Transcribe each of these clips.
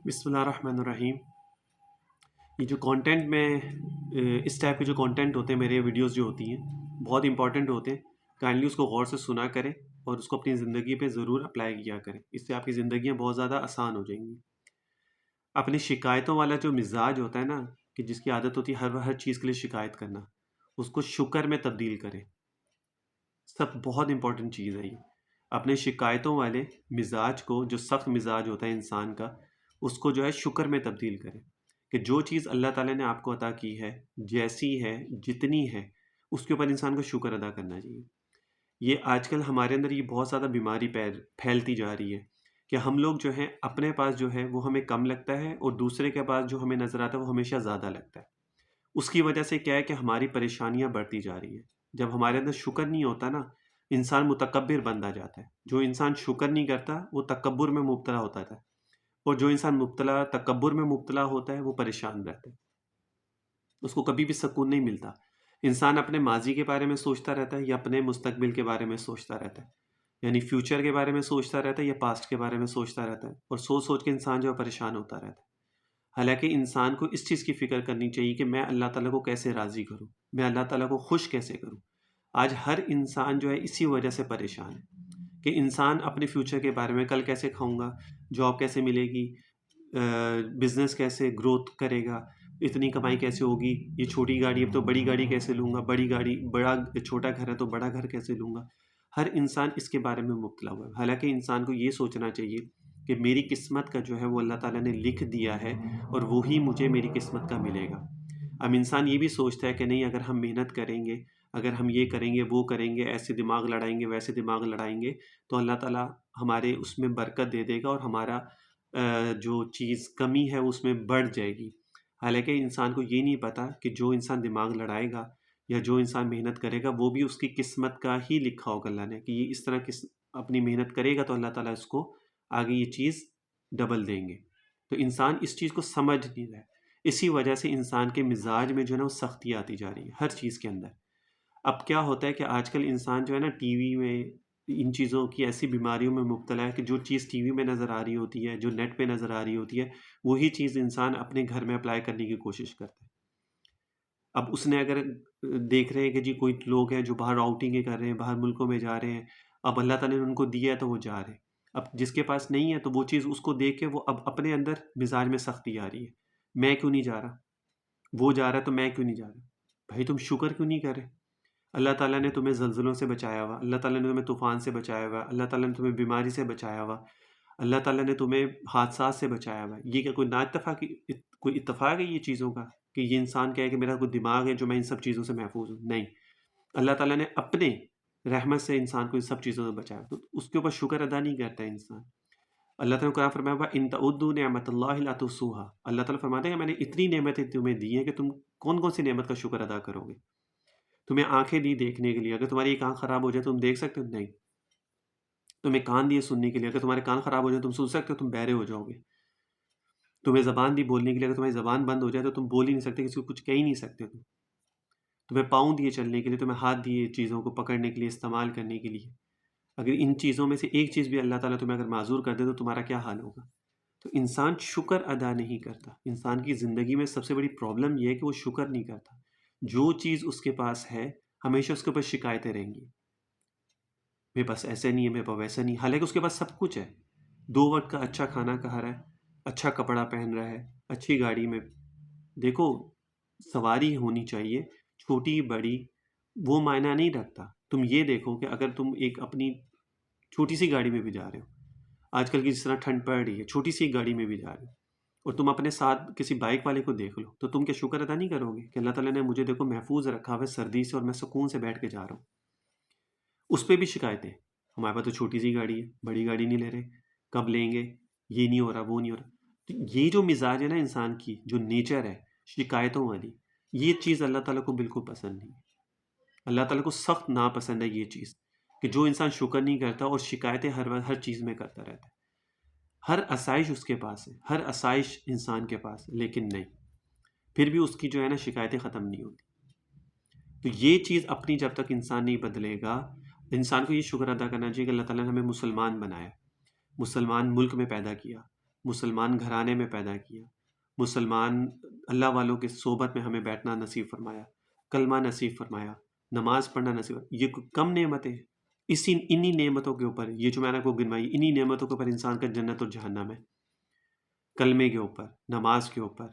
بسم اللہ الرحمن الرحیم۔ یہ جو کانٹینٹ میں اس ٹائپ کے جو کانٹینٹ ہوتے ہیں، میرے ویڈیوز جو ہوتی ہیں بہت امپورٹنٹ ہوتے ہیں۔ کائنڈلی اس کو غور سے سنا کریں اور اس کو اپنی زندگی پہ ضرور اپلائی کیا کریں، اس سے آپ کی زندگیاں بہت زیادہ آسان ہو جائیں گی۔ اپنی شکایتوں والا جو مزاج ہوتا ہے نا، کہ جس کی عادت ہوتی ہے ہر چیز کے لیے شکایت کرنا، اس کو شکر میں تبدیل کریں۔ سب بہت امپورٹنٹ چیز ہے یہ۔ اپنے شکایتوں والے مزاج کو، جو سخت مزاج ہوتا ہے انسان کا، اس کو جو ہے شکر میں تبدیل کریں، کہ جو چیز اللہ تعالیٰ نے آپ کو عطا کی ہے، جیسی ہے، جتنی ہے، اس کے اوپر انسان کو شکر ادا کرنا چاہیے۔ یہ آج کل ہمارے اندر یہ بہت زیادہ بیماری پھیلتی جا رہی ہے کہ ہم لوگ جو ہیں اپنے پاس جو ہے وہ ہمیں کم لگتا ہے، اور دوسرے کے پاس جو ہمیں نظر آتا ہے وہ ہمیشہ زیادہ لگتا ہے۔ اس کی وجہ سے کیا ہے کہ ہماری پریشانیاں بڑھتی جا رہی ہیں۔ جب ہمارے اندر شکر نہیں ہوتا نا، انسان متکبر بنتا جاتا ہے۔ جو انسان شکر نہیں کرتا وہ تکبر میں مبتلا ہوتا ہے، اور جو انسان تکبر میں مبتلا ہوتا ہے وہ پریشان رہتا ہے، اس کو کبھی بھی سکون نہیں ملتا۔ انسان اپنے ماضی کے بارے میں سوچتا رہتا ہے یا اپنے مستقبل کے بارے میں سوچتا رہتا ہے، یعنی فیوچر کے بارے میں سوچتا رہتا ہے یا پاسٹ کے بارے میں سوچتا رہتا ہے، اور سوچ سوچ کے انسان جو ہے پریشان ہوتا رہتا ہے۔ حالانکہ انسان کو اس چیز کی فکر کرنی چاہیے کہ میں اللہ تعالیٰ کو کیسے راضی کروں، میں اللہ تعالیٰ کو خوش کیسے کروں۔ آج ہر انسان جو ہے اسی وجہ سے پریشان ہے کہ انسان اپنے فیوچر کے بارے میں، کل کیسے کھاؤں گا، جاب کیسے ملے گی، بزنس کیسے گروتھ کرے گا، اتنی کمائی کیسے ہوگی، یہ چھوٹی گاڑی اب تو بڑی گاڑی کیسے لوں گا، چھوٹا گھر ہے تو بڑا گھر کیسے لوں گا۔ ہر انسان اس کے بارے میں مبتلا ہوا ہے، حالانکہ انسان کو یہ سوچنا چاہیے کہ میری قسمت کا جو ہے وہ اللہ تعالیٰ نے لکھ دیا ہے، اور وہی مجھے میری قسمت کا ملے گا۔ اب انسان یہ بھی سوچتا ہے کہ نہیں، اگر ہم محنت کریں گے، اگر ہم یہ کریں گے، وہ کریں گے، ایسے دماغ لڑائیں گے، ویسے دماغ لڑائیں گے، تو اللہ تعالیٰ ہمارے اس میں برکت دے دے گا، اور ہمارا جو چیز کمی ہے اس میں بڑھ جائے گی۔ حالانکہ انسان کو یہ نہیں پتا کہ جو انسان دماغ لڑائے گا یا جو انسان محنت کرے گا، وہ بھی اس کی قسمت کا ہی لکھا ہوگا اللہ نے، کہ یہ اس طرح اپنی محنت کرے گا تو اللہ تعالیٰ اس کو آگے یہ چیز ڈبل دیں گے۔ تو انسان اس چیز کو سمجھ نہیں رہا ہے، اسی وجہ سے انسان کے مزاج میں جو ہے نا وہ سختی آتی جا رہی ہے ہر چیز کے اندر۔ اب کیا ہوتا ہے کہ آج کل انسان جو ہے نا ٹی وی میں ان چیزوں کی ایسی بیماریوں میں مبتلا ہے کہ جو چیز ٹی وی میں نظر آ رہی ہوتی ہے، جو نیٹ پہ نظر آ رہی ہوتی ہے، وہی چیز انسان اپنے گھر میں اپلائی کرنے کی کوشش کرتا ہے۔ اب اس نے اگر دیکھ رہے ہیں کہ جی کوئی لوگ ہیں جو باہر آؤٹنگیں کر رہے ہیں، باہر ملکوں میں جا رہے ہیں، اب اللہ تعالیٰ نے ان کو دیا ہے تو وہ جا رہے ہیں۔ اب جس کے پاس نہیں ہے تو وہ چیز اس کو دیکھ کے وہ اب اپنے اندر مزاج میں سختی آ رہی ہے، میں کیوں نہیں جا رہا، وہ جا رہا ہے تو میں کیوں نہیں جا رہا۔ بھائی تم شکر کیوں نہیں کر رہے؟ اللہ تعالیٰ نے تمہیں زلزلوں سے بچایا ہوا، اللہ تعالیٰ نے تمہیں طوفان سے بچایا ہوا، اللہ تعالیٰ نے تمہیں بیماری سے بچایا ہوا، اللہ تعالیٰ نے تمہیں حادثات سے بچایا ہوا۔ یہ کیا کوئی کوئی اتفاق ہے یہ چیزوں کا کہ یہ انسان کہے کہ میرا کوئی دماغ ہے جو میں ان سب چیزوں سے محفوظ ہوں؟ نہیں، اللہ تعالیٰ نے اپنے رحمت سے انسان کو ان سب چیزوں سے بچایا، تو اس کے اوپر شکر ادا نہیں کرتا ہے انسان۔ اللہ تعالیٰ نے قرآن فرمایا ہوا ان تعدوا نعمت اللہ لا تحصوها، اللہ تعالیٰ فرماتے ہیں کہ میں نے اتنی نعمتیں تمہیں دی ہیں کہ تم کون کون سی نعمت کا شکر ادا کرو گے۔ تمہیں آنکھیں دی دیکھنے کے لیے، اگر تمہاری ایک آنکھ خراب ہو جائے تم دیکھ سکتے ہو؟ نہیں۔ تمہیں کان دیے سننے کے لیے، اگر تمہارے کان خراب ہو جائے تم سن سکتے ہو؟ تم بہرے ہو جاؤ گے۔ تمہیں زبان دی بولنے کے لیے، اگر تمہاری زبان بند ہو جائے تو تم بول ہی نہیں سکتے، کسی کو کچھ کہہ ہی نہیں سکتے تم۔ تمہیں پاؤں دیے چلنے کے لیے، تمہیں ہاتھ دیے چیزوں کو پکڑنے کے لیے، استعمال کرنے کے لیے، اگر ان چیزوں میں سے ایک چیز بھی اللہ تعالیٰ تمہیں اگر معذور کر دے تو تمہارا کیا حال ہوگا؟ تو انسان شکر ادا نہیں کرتا۔ انسان کی زندگی میں سب سے بڑی پرابلم یہ ہے کہ وہ شکر نہیں کرتا۔ جو چیز اس کے پاس ہے ہمیشہ اس کے اوپر شکایتیں رہیں گی، میرے پاس ایسے نہیں ہے، میرے پاس ویسا نہیں، حالانکہ اس کے پاس سب کچھ ہے۔ 2 وقت کا اچھا کھانا کھا رہا ہے، اچھا کپڑا پہن رہا ہے، اچھی گاڑی میں، دیکھو سواری ہونی چاہیے، چھوٹی بڑی وہ معنی نہیں رکھتا۔ تم یہ دیکھو کہ اگر تم ایک اپنی چھوٹی سی گاڑی میں بھی جا رہے ہو، آج کل کی جس طرح ٹھنڈ پڑ رہی ہے، چھوٹی سی گاڑی میں بھی جا رہے ہو، اور تم اپنے ساتھ کسی بائک والے کو دیکھ لو، تو تم کیا شکر ادا نہیں کرو گے کہ اللہ تعالیٰ نے مجھے دیکھو محفوظ رکھا ہوا ہے سردی سے، اور میں سکون سے بیٹھ کے جا رہا ہوں؟ اس پہ بھی شکایتیں، ہمارے پاس تو چھوٹی سی گاڑی ہے، بڑی گاڑی نہیں لے رہے، کب لیں گے، یہ نہیں ہو رہا، وہ نہیں ہو رہا۔ تو یہ جو مزاج ہے نا انسان کی، جو نیچر ہے شکایتوں والی، یہ چیز اللہ تعالیٰ کو بالکل پسند نہیں ہے۔ اللہ تعالیٰ کو سخت ناپسند ہے یہ چیز، کہ جو انسان شکر نہیں کرتا اور شکایتیں ہر چیز میں کرتا رہتا ہے۔ ہر آسائش اس کے پاس ہے، ہر آسائش انسان کے پاس ہے، لیکن نہیں، پھر بھی اس کی جو ہے نا شکایتیں ختم نہیں ہوتی۔ تو یہ چیز اپنی جب تک انسان نہیں بدلے گا، انسان کو یہ شکر ادا کرنا چاہیے کہ اللہ تعالیٰ نے ہمیں مسلمان بنایا، مسلمان ملک میں پیدا کیا، مسلمان گھرانے میں پیدا کیا، مسلمان اللہ والوں کے صحبت میں ہمیں بیٹھنا نصیب فرمایا، کلمہ نصیب فرمایا، نماز پڑھنا نصیب فرمایا۔ یہ کوئی کم نعمتیں ہیں؟ انہی نعمتوں کے اوپر، یہ جو میں نے آپ کو گنوائی، انہی نعمتوں کے اوپر انسان کا جنت اور جہنم ہے، کلمے کے اوپر، نماز کے اوپر،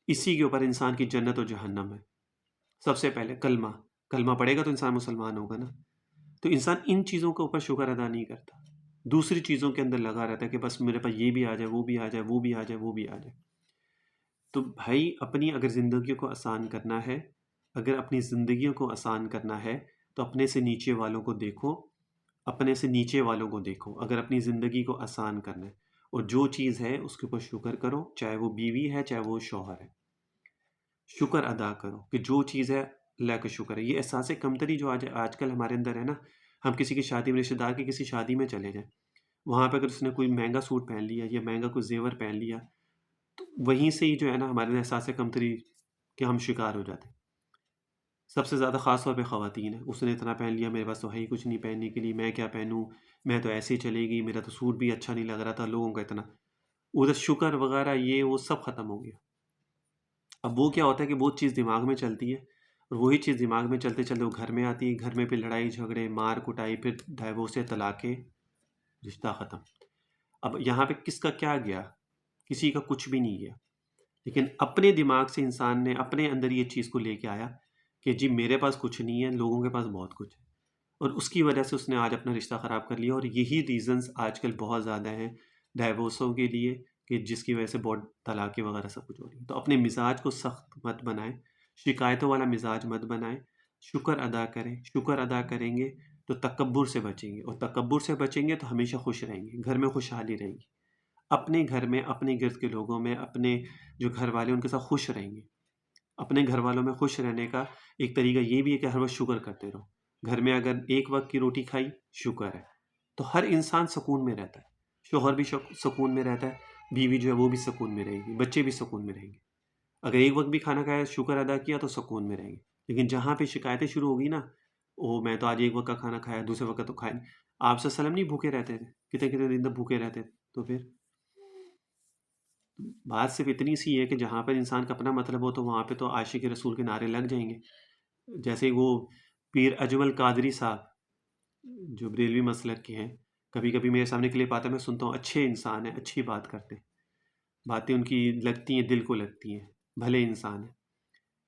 اسی کے اوپر انسان کی جنت اور جہنم ہے۔ سب سے پہلے کلمہ پڑھے گا تو انسان مسلمان ہوگا نا۔ تو انسان ان چیزوں کے اوپر شکر ادا نہیں کرتا، دوسری چیزوں کے اندر لگا رہتا ہے کہ بس میرے پاس یہ بھی آ جائے، وہ بھی آ جائے، وہ بھی آ جائے، وہ بھی آ جائے۔ تو بھائی اپنی اگر زندگیوں کو آسان کرنا ہے، اگر اپنی زندگیوں کو آسان کرنا ہے تو اپنے سے نیچے والوں کو دیکھو، اپنے سے نیچے والوں کو دیکھو اگر اپنی زندگی کو آسان کرنا ہے، اور جو چیز ہے اس کے اوپر شکر کرو، چاہے وہ بیوی ہے چاہے وہ شوہر ہے، شکر ادا کرو کہ جو چیز ہے اللہ کا شکر ہے۔ یہ احساس کمتری جو آج کل ہمارے اندر ہے نا، ہم کسی کی شادی میں، رشتہ دار کی کسی شادی میں چلے جائیں، وہاں پہ اگر اس نے کوئی مہنگا سوٹ پہن لیا یا مہنگا کوئی زیور پہن لیا، تو وہیں سے ہی جو ہے نا ہمارے احساس کمتری کہ ہم شکار ہو جاتے ہیں۔ سب سے زیادہ خاص طور پہ خواتین ہیں، اس نے اتنا پہن لیا، میرے پاس تو ہے ہی کچھ نہیں پہننے کے لیے، میں کیا پہنوں، میں تو ایسے ہی چلے گی، میرا تو سوٹ بھی اچھا نہیں لگ رہا تھا، لوگوں کا اتنا، ادھر شکر وغیرہ یہ وہ سب ختم ہو گیا۔ اب وہ کیا ہوتا ہے کہ وہ چیز دماغ میں چلتی ہے، اور وہی چیز دماغ میں چلتے چلتے وہ گھر میں آتی ہے، گھر میں پھر لڑائی جھگڑے، مار کٹائی، پھر ڈائیورس، طلاقیں، رشتہ ختم۔ اب یہاں پہ کس کا کیا گیا؟ کسی کا کچھ بھی نہیں گیا، لیکن اپنے دماغ سے انسان نے اپنے اندر یہ چیز کو لے کے آیا کہ جی میرے پاس کچھ نہیں ہے، لوگوں کے پاس بہت کچھ ہے، اور اس کی وجہ سے اس نے آج اپنا رشتہ خراب کر لیا۔ اور یہی ریزنز آج کل بہت زیادہ ہیں ڈائیورسوں کے لیے، کہ جس کی وجہ سے بہت طلاقیں وغیرہ سب کچھ ہو رہی ہیں۔ تو اپنے مزاج کو سخت مت بنائیں، شکایتوں والا مزاج مت بنائیں، شکر ادا کریں، شکر ادا کریں گے تو تکبر سے بچیں گے، اور تکبر سے بچیں گے تو ہمیشہ خوش رہیں گے، گھر میں خوشحالی رہے گی، اپنے گھر میں، اپنے گرد کے لوگوں میں، اپنے جو گھر والے ان کے ساتھ خوش رہیں گے۔ اپنے گھر والوں میں خوش رہنے کا ایک طریقہ یہ بھی ہے کہ ہر وقت شکر کرتے رہو۔ گھر میں اگر ایک وقت کی روٹی کھائی، شکر ہے، تو ہر انسان سکون میں رہتا ہے، شوہر بھی سکون میں رہتا ہے، بیوی جو ہے وہ بھی سکون میں رہے گی، بچے بھی سکون میں رہیں گے۔ اگر ایک وقت بھی کھانا کھایا، شکر ادا کیا، تو سکون میں رہیں گے۔ لیکن جہاں پہ شکایتیں شروع ہوگی نا، او میں تو آج ایک وقت کا کھانا کھایا، دوسرے وقت تو کھایا نہیں۔ آپ صلی اللہ علیہ وسلم نہیں بھوکے رہتے تھے؟ کتنے کتنے دن تک بھوکے رہتے تھے؟ تو پھر بات صرف اتنی سی ہے کہ جہاں پر انسان کا اپنا مطلب ہو تو وہاں پہ تو عاشق رسول کے نعرے لگ جائیں گے۔ جیسے وہ پیر اجمل قادری صاحب جو بریلوی مسلک کے ہیں، کبھی کبھی میرے سامنے کلپ آتا ہے، میں سنتا ہوں، اچھے انسان ہیں، اچھی بات کرتے ہیں، باتیں ان کی لگتی ہیں، دل کو لگتی ہیں، بھلے انسان ہیں۔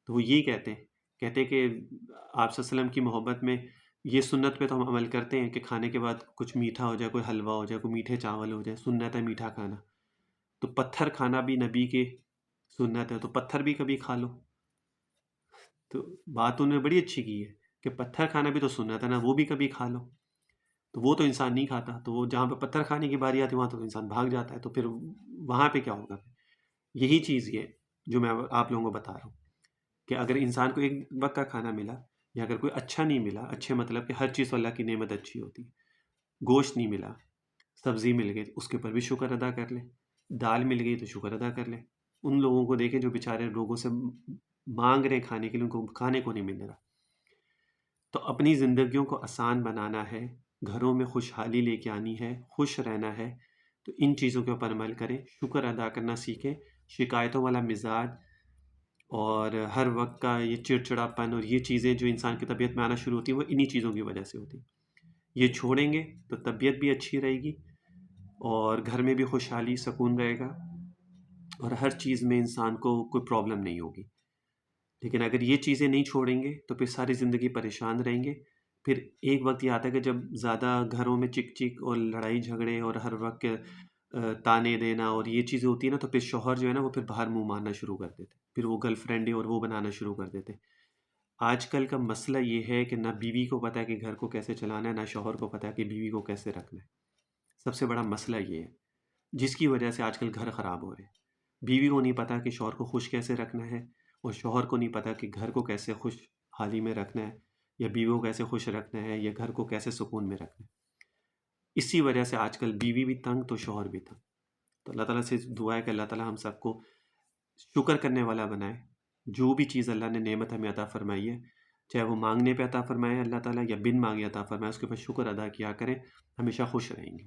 تو وہ یہی کہتے ہیں کہ آپ صلی اللہ علیہ وسلم کی محبت میں یہ سنت پہ تو ہم عمل کرتے ہیں کہ کھانے کے بعد کچھ میٹھا ہو جائے، کوئی حلوہ ہو جائے، کوئی میٹھے چاول ہو جائے، سنت ہے میٹھا کھانا۔ تو پتھر کھانا بھی نبی کے سنت ہے، تو پتھر بھی کبھی کھا لو۔ تو بات انہوں نے بڑی اچھی کی ہے کہ پتھر کھانا بھی تو سنت ہے نا، وہ بھی کبھی کھا لو۔ تو وہ تو انسان نہیں کھاتا، تو وہ جہاں پہ پتھر کھانے کی باری آتی ہے وہاں تو انسان بھاگ جاتا ہے، تو پھر وہاں پہ کیا ہوگا؟ یہی چیز یہ جو میں آپ لوگوں کو بتا رہا ہوں کہ اگر انسان کو ایک وقت کا کھانا ملا، یا اگر کوئی اچھا نہیں ملا، اچھے مطلب کہ ہر چیز اللہ کی نعمت اچھی ہوتی ہے، گوشت نہیں ملا، سبزی مل گئی، اس کے اوپر بھی شکر ادا کر لیں، دال مل گئی تو شکر ادا کر لیں۔ ان لوگوں کو دیکھیں جو بیچارے لوگوں سے مانگ رہے ہیں کھانے کے لیے، ان کو کھانے کو نہیں مل رہا۔ تو اپنی زندگیوں کو آسان بنانا ہے، گھروں میں خوشحالی لے کے آنی ہے، خوش رہنا ہے، تو ان چیزوں کے اوپر عمل کریں، شکر ادا کرنا سیکھیں، شکایتوں والا مزاج اور ہر وقت کا یہ چڑچڑاپن اور یہ چیزیں جو انسان کی طبیعت میں آنا شروع ہوتی ہیں، وہ انہی چیزوں کی وجہ سے ہوتی ہیں۔ یہ چھوڑیں گے تو طبیعت بھی اچھی رہے گی، اور گھر میں بھی خوشحالی سکون رہے گا، اور ہر چیز میں انسان کو کوئی پرابلم نہیں ہوگی۔ لیکن اگر یہ چیزیں نہیں چھوڑیں گے تو پھر ساری زندگی پریشان رہیں گے۔ پھر ایک وقت یہ آتا ہے کہ جب زیادہ گھروں میں چک چک اور لڑائی جھگڑے اور ہر وقت تانے دینا اور یہ چیزیں ہوتی ہیں نا، تو پھر شوہر جو ہے نا وہ پھر باہر منہ مارنا شروع کر دیتے، پھر وہ گرل فرینڈیں اور وہ بنانا شروع کر دیتے۔ آج کل کا مسئلہ یہ ہے کہ نہ بیوی کو پتہ ہے کہ گھر کو کیسے چلانا ہے، نہ شوہر کو پتہ ہے کہ بیوی کو کیسے رکھنا ہے۔ سب سے بڑا مسئلہ یہ ہے جس کی وجہ سے آج کل گھر خراب ہو رہے ہیں۔ بیوی کو نہیں پتہ کہ شوہر کو خوش کیسے رکھنا ہے، اور شوہر کو نہیں پتہ کہ گھر کو کیسے خوش حالی میں رکھنا ہے، یا بیوی کو کیسے خوش رکھنا ہے، یا گھر کو کیسے سکون میں رکھنا ہے۔ اسی وجہ سے آج کل بیوی بھی تنگ تو شوہر بھی تنگ۔ تو اللہ تعالیٰ سے دعا ہے کہ اللہ تعالیٰ ہم سب کو شکر کرنے والا بنائے۔ جو بھی چیز اللہ نے نعمت ہمیں عطا فرمائی ہے، چاہے وہ مانگنے پہ عطا فرمائے اللہ تعالیٰ یا بن مانگے عطا فرمائے، اس کے اوپر شکر ادا کیا کریں، ہمیشہ خوش رہیں گے۔